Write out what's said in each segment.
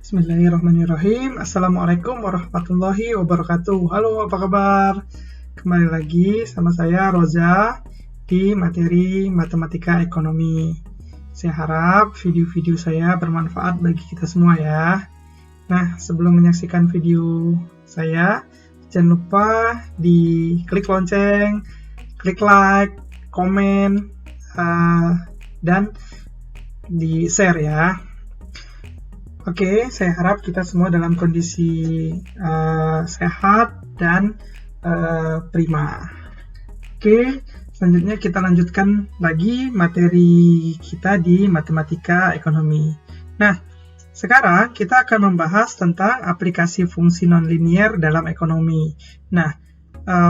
Bismillahirrahmanirrahim. Assalamualaikum warahmatullahi wabarakatuh. Halo, apa kabar? Kembali lagi sama saya Roza di materi Matematika Ekonomi. Saya harap video-video saya bermanfaat bagi kita semua ya. Nah, sebelum menyaksikan video saya, jangan lupa di klik lonceng, klik like, komen, dan di share ya. Oke, saya harap kita semua dalam kondisi sehat dan prima. Oke, selanjutnya kita lanjutkan lagi materi kita di Matematika Ekonomi. Nah, sekarang kita akan membahas tentang aplikasi fungsi nonlinier dalam ekonomi. Nah,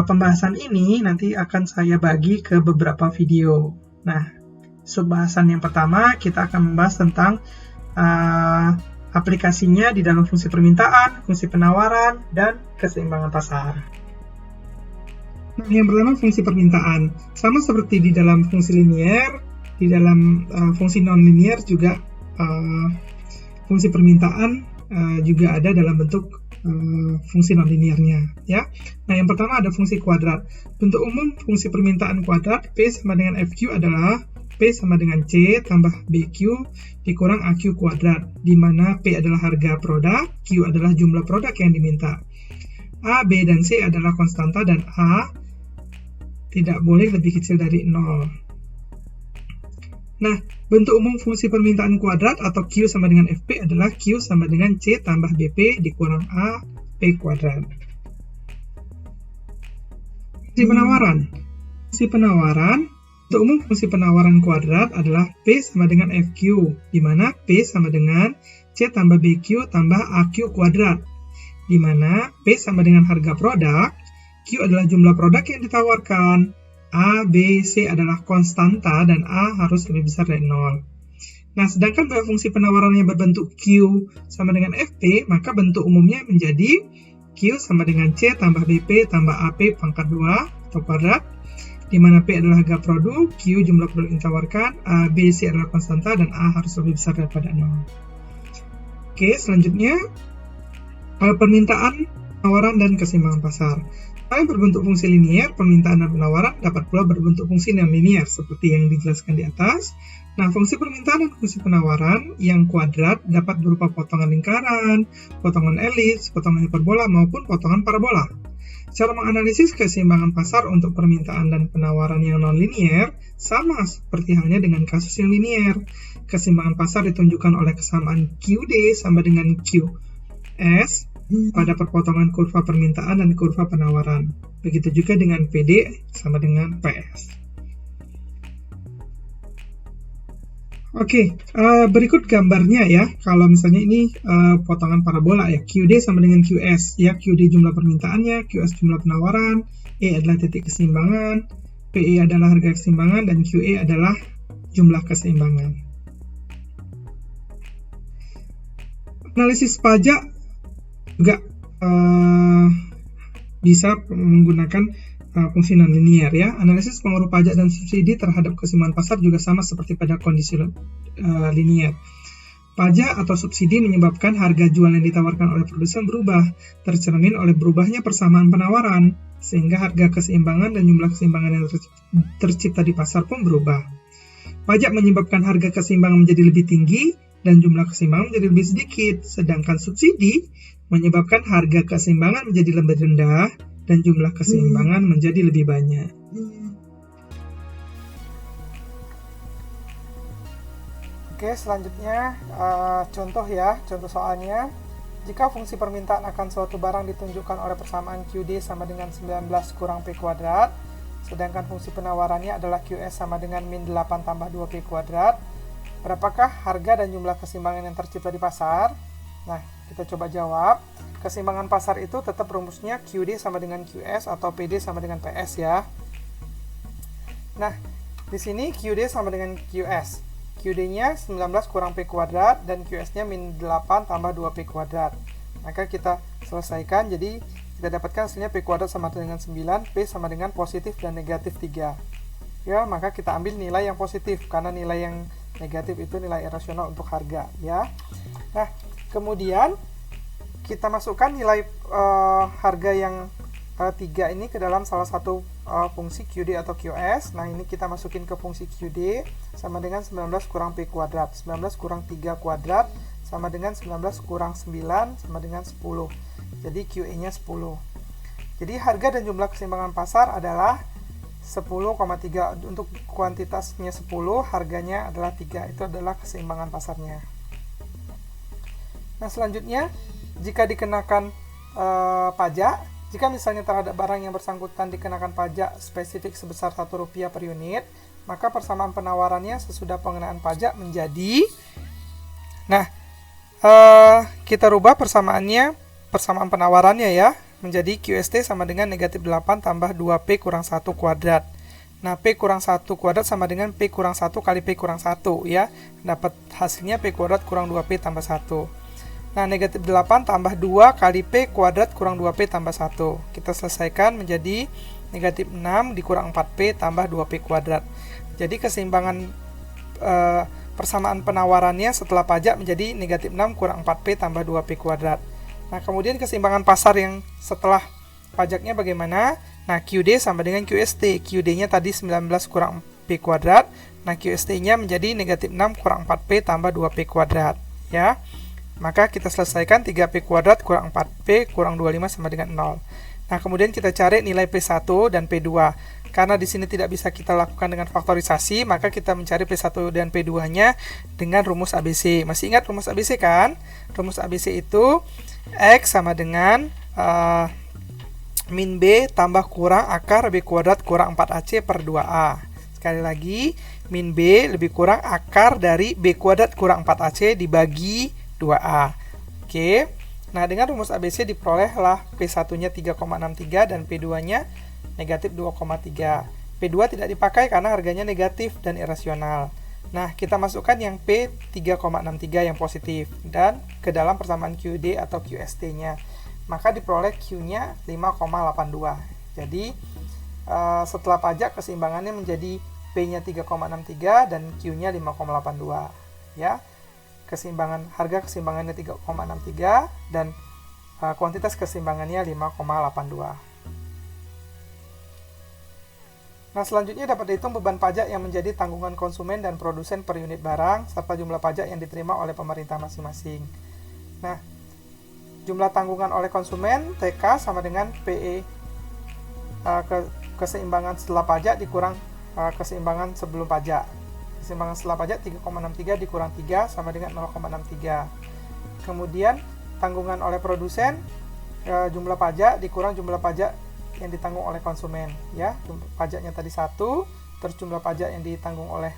pembahasan ini nanti akan saya bagi ke beberapa video. Nah, subbahasan yang pertama kita akan membahas tentang aplikasinya di dalam fungsi permintaan, fungsi penawaran, dan keseimbangan pasar. Nah, yang pertama fungsi permintaan. Sama seperti di dalam fungsi linier, di dalam fungsi non-linier juga fungsi permintaan juga ada dalam bentuk fungsi non-liniernya. Ya. Nah, yang pertama ada fungsi kuadrat. Bentuk umum fungsi permintaan kuadrat P sama dengan FQ adalah P sama dengan C tambah BQ dikurang AQ kuadrat, di mana P adalah harga produk, Q adalah jumlah produk yang diminta. A, B, dan C adalah konstanta dan A tidak boleh lebih kecil dari 0. Nah, bentuk umum fungsi permintaan kuadrat atau Q sama dengan FP adalah Q sama dengan C tambah BP dikurang A P kuadrat. Fungsi penawaran. Fungsi penawaran. Bentuk umum fungsi penawaran kuadrat adalah P sama dengan FQ, di mana P sama dengan C tambah BQ tambah AQ kuadrat, di mana P sama dengan harga produk, Q adalah jumlah produk yang ditawarkan, A, B, C adalah konstanta, dan A harus lebih besar dari 0. Nah, sedangkan pada fungsi penawarannya berbentuk Q sama dengan FP, maka bentuk umumnya menjadi Q sama dengan C tambah BP tambah AP pangkat 2 atau kuadrat, di mana P adalah harga produk, Q jumlah produk yang ditawarkan, A, B, C adalah konstanta, dan A harus lebih besar daripada 0. Oke, selanjutnya permintaan, penawaran, dan keseimbangan pasar. Selain berbentuk fungsi linier, permintaan dan penawaran dapat pula berbentuk fungsi non-linier, seperti yang dijelaskan di atas. Nah, fungsi permintaan dan fungsi penawaran yang kuadrat dapat berupa potongan lingkaran, potongan elips, potongan hiperbola, maupun potongan parabola. Cara menganalisis keseimbangan pasar untuk permintaan dan penawaran yang non-linier sama seperti halnya dengan kasus yang linier. Keseimbangan pasar ditunjukkan oleh kesamaan QD sama dengan QS pada perpotongan kurva permintaan dan kurva penawaran. Begitu juga dengan PD sama dengan PS. Oke, berikut gambarnya ya. Kalau misalnya ini potongan parabola ya, QD sama dengan QS ya. QD jumlah permintaannya, QS jumlah penawaran, E adalah titik keseimbangan, PE adalah harga keseimbangan, dan QE adalah jumlah keseimbangan. Analisis pajak juga bisa menggunakan fungsi non-linier ya. Analisis pengaruh pajak dan subsidi terhadap keseimbangan pasar juga sama seperti pada kondisi linier. Pajak atau subsidi menyebabkan harga jual yang ditawarkan oleh produsen berubah, tercermin oleh berubahnya persamaan penawaran, sehingga harga keseimbangan dan jumlah keseimbangan yang tercipta di pasar pun berubah. Pajak menyebabkan harga keseimbangan menjadi lebih tinggi dan jumlah keseimbangan menjadi lebih sedikit, sedangkan subsidi menyebabkan harga keseimbangan menjadi lebih rendah dan jumlah keseimbangan menjadi lebih banyak. Oke, selanjutnya contoh ya, contoh soalnya. Jika fungsi permintaan akan suatu barang ditunjukkan oleh persamaan QD sama dengan 19 kurang P kuadrat, sedangkan fungsi penawarannya adalah QS sama dengan min 8 tambah 2P kuadrat, berapakah harga dan jumlah keseimbangan yang tercipta di pasar? Nah, kita coba jawab. Keseimbangan pasar itu tetap rumusnya QD sama dengan QS atau PD sama dengan PS ya. Nah, di sini QD sama dengan QS. QD-nya 19 kurang P kuadrat dan QS-nya min 8 tambah 2P kuadrat. Maka kita selesaikan, jadi kita dapatkan hasilnya P kuadrat sama dengan 9, P sama dengan positif dan negatif 3. Ya, maka kita ambil nilai yang positif, karena nilai yang negatif itu nilai irasional untuk harga ya. Nah, Kemudian kita masukkan nilai harga yang 3 ini ke dalam salah satu fungsi QD atau QS. Nah, ini kita masukin ke fungsi QD sama dengan 19 kurang P kuadrat. 19 kurang 3 kuadrat sama dengan 19 kurang 9 sama dengan 10. Jadi QE-nya 10. Jadi harga dan jumlah keseimbangan pasar adalah 10,3. Untuk kuantitasnya 10, harganya adalah 3. Itu adalah keseimbangan pasarnya. Nah, selanjutnya, jika dikenakan pajak, jika misalnya terhadap barang yang bersangkutan dikenakan pajak spesifik sebesar Rp1 per unit, maka persamaan penawarannya sesudah pengenaan pajak menjadi, kita rubah persamaan penawarannya ya, menjadi QST sama dengan negatif 8 tambah 2P kurang 1 kuadrat. Nah, P kurang 1 kuadrat sama dengan P kurang 1 kali P kurang 1 ya. Dapat hasilnya P kuadrat kurang 2P tambah 1. Nah, negatif 8 tambah 2 kali P kuadrat kurang 2P tambah 1. Kita selesaikan menjadi negatif 6 dikurang 4P tambah 2P kuadrat. Jadi keseimbangan persamaan penawarannya setelah pajak menjadi negatif 6 kurang 4P tambah 2P kuadrat. Nah, kemudian keseimbangan pasar yang setelah pajaknya bagaimana? Nah, QD sama dengan QST. QD-nya tadi 19 kurang P kuadrat. Nah, QST-nya menjadi negatif 6 kurang 4P tambah 2P kuadrat. Ya. Maka kita selesaikan 3P kuadrat kurang 4P kurang 25 sama dengan 0. Nah, kemudian kita cari nilai P1 dan P2. Karena di sini tidak bisa kita lakukan dengan faktorisasi, maka kita mencari P1 dan P2-nya dengan rumus ABC. Masih ingat rumus ABC kan? Rumus ABC itu X sama dengan min B tambah kurang akar B kuadrat kurang 4AC per 2A. Sekali lagi, min B lebih kurang akar dari B kuadrat kurang 4AC dibagi 2A. Oke. Nah, dengan rumus ABC diperolehlah P1-nya 3,63 dan P2-nya negatif 2,3. P2 tidak dipakai karena harganya negatif dan irasional. Nah, kita masukkan yang P 3,63 yang positif dan ke dalam persamaan QD atau QST-nya. Maka diperoleh Q-nya 5,82. Jadi, setelah pajak keseimbangannya menjadi P-nya 3,63 dan Q-nya 5,82. Ya. Harga keseimbangannya 3,63 dan kuantitas keseimbangannya 5,82. Nah, selanjutnya dapat dihitung beban pajak yang menjadi tanggungan konsumen dan produsen per unit barang serta jumlah pajak yang diterima oleh pemerintah masing-masing. Nah, jumlah tanggungan oleh konsumen TK sama dengan PE keseimbangan setelah pajak dikurang keseimbangan sebelum pajak. Keseimbangan setelah pajak 3,63 dikurang 3 sama dengan 0,63. Kemudian tanggungan oleh produsen jumlah pajak dikurang jumlah pajak yang ditanggung oleh konsumen ya. Pajaknya tadi 1, terus jumlah pajak yang ditanggung oleh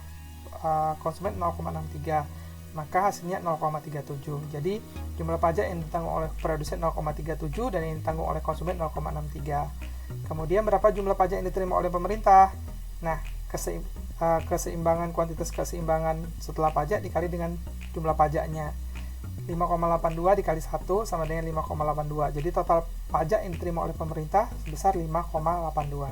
konsumen 0,63. Maka hasilnya 0,37. Jadi jumlah pajak yang ditanggung oleh produsen 0,37 dan yang ditanggung oleh konsumen 0,63. Kemudian berapa jumlah pajak yang diterima oleh pemerintah? Nah, keseimbangan kuantitas keseimbangan setelah pajak dikali dengan jumlah pajaknya. 5,82 dikali 1 sama dengan 5,82. Jadi total pajak yang diterima oleh pemerintah sebesar 5,82.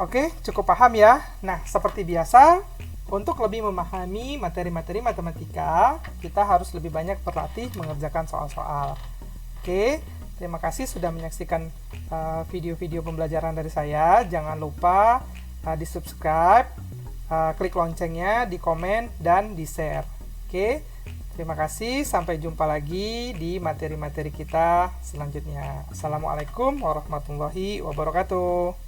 Oke, cukup paham ya. Nah, seperti biasa, untuk lebih memahami materi-materi matematika, kita harus lebih banyak berlatih mengerjakan soal-soal. Oke, terima kasih sudah menyaksikan video-video pembelajaran dari saya. Jangan lupa di subscribe, klik loncengnya, di komen, dan di share. Oke, terima kasih. Sampai jumpa lagi di materi-materi kita selanjutnya. Assalamualaikum warahmatullahi wabarakatuh.